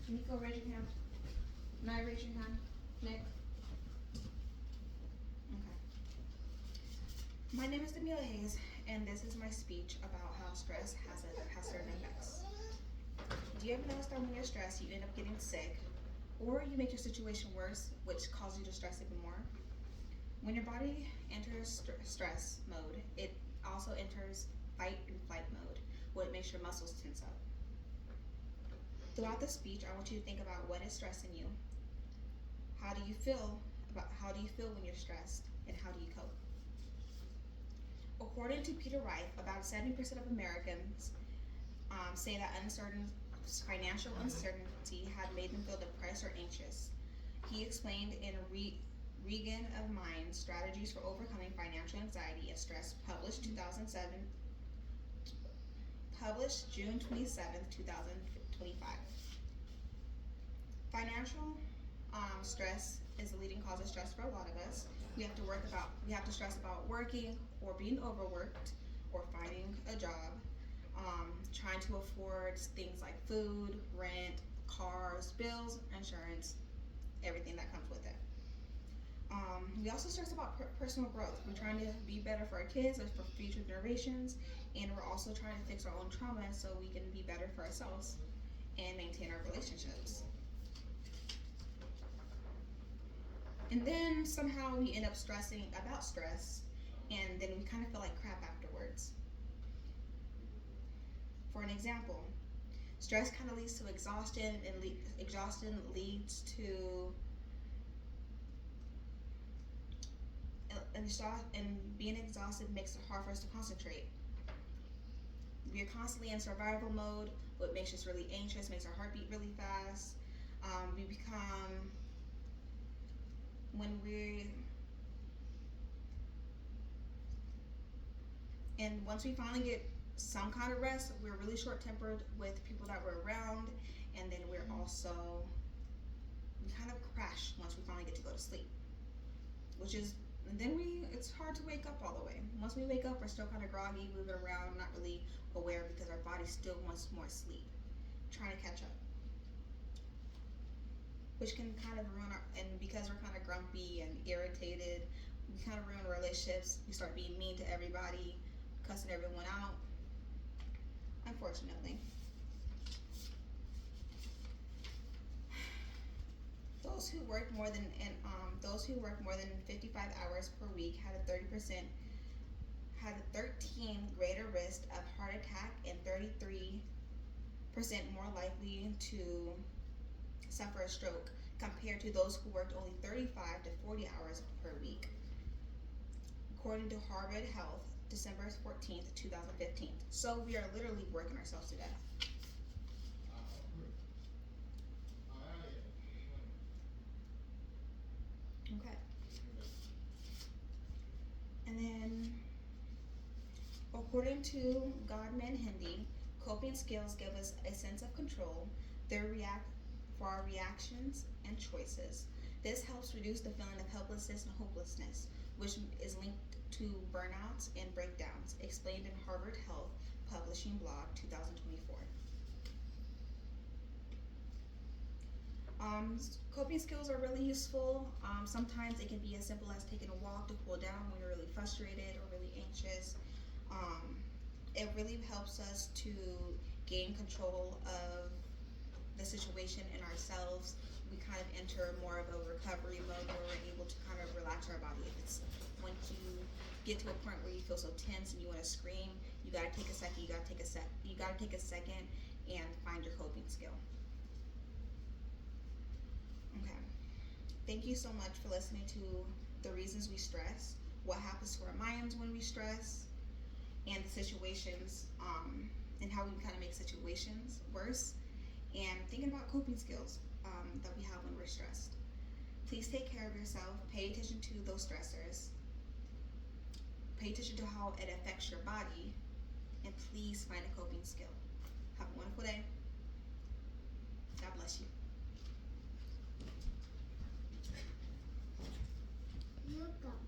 Nico, raise your hand. Nye, raise your hand. Nick. Okay. My name is Daniela Hayes, and this is my speech about how stress has certain effects. Do you ever notice that when you're stressed, you end up getting sick, or you make your situation worse, which causes you to stress even more? When your body enters stress mode, it also enters fight and flight mode, where it makes your muscles tense up. Throughout the speech, I want you to think about what is stressing you. How do you feel when you're stressed, and how do you cope? According to Peter Reif, about 70% of Americans say that financial uncertainty had made them feel depressed or anxious. He explained in Regan of Mind, Strategies for Overcoming Financial Anxiety and Stress, published June 27th, 2025. Financial stress is the leading cause of stress for a lot of us. We have to stress about working or being overworked or finding a job, trying to afford things like food, rent, cars, bills, insurance, everything that comes with it. We also stress about personal growth. We're trying to be better for our kids or for future generations, and we're also trying to fix our own trauma so we can be better for ourselves and maintain our relationships. And then somehow we end up stressing about stress, and then we kind of feel like crap afterwards. For an example, stress kind of leads to exhaustion, and exhaustion leads to and being exhausted makes it hard for us to concentrate. We are constantly in survival mode, what makes us really anxious, makes our heart beat really fast. We become, and once we finally get some kind of rest, we're really short-tempered with people that we're around, and then we kind of crash once we finally get to go to sleep, and then it's hard to wake up all the way. Once we wake up, we're still kind of groggy, moving around, not really aware because our body still wants more sleep, trying to catch up. Which can kind of ruin and because we're kind of grumpy and irritated, we kind of ruin relationships. We start being mean to everybody, cussing everyone out, unfortunately. Those who work more than 55 hours per week had a 13 greater risk of heart attack and 33% more likely to suffer a stroke compared to those who worked only 35 to 40 hours per week, according to Harvard Health, December 14th, 2015. So we are literally working ourselves to death. Okay. And then, according to Godman Hindi, coping skills give us a sense of control for our reactions and choices. This helps reduce the feeling of helplessness and hopelessness, which is linked to burnouts and breakdowns, explained in Harvard Health Publishing Blog 2024. Coping skills are really useful. Sometimes it can be as simple as taking a walk to cool down when you're really frustrated or really anxious. It really helps us to gain control of the situation and ourselves. We kind of enter more of a recovery mode where we're able to kind of relax our body. Once you get to a point where you feel so tense and you want to scream, you gotta take a second. You gotta take a second and find your coping skill. Okay. Thank you so much for listening to the reasons we stress, what happens to our minds when we stress, and the situations, and how we kind of make situations worse, and thinking about coping skills that we have when we're stressed. Please take care of yourself. Pay attention to those stressors. Pay attention to how it affects your body, and please find a coping skill. Have a wonderful day. God bless you. Look up.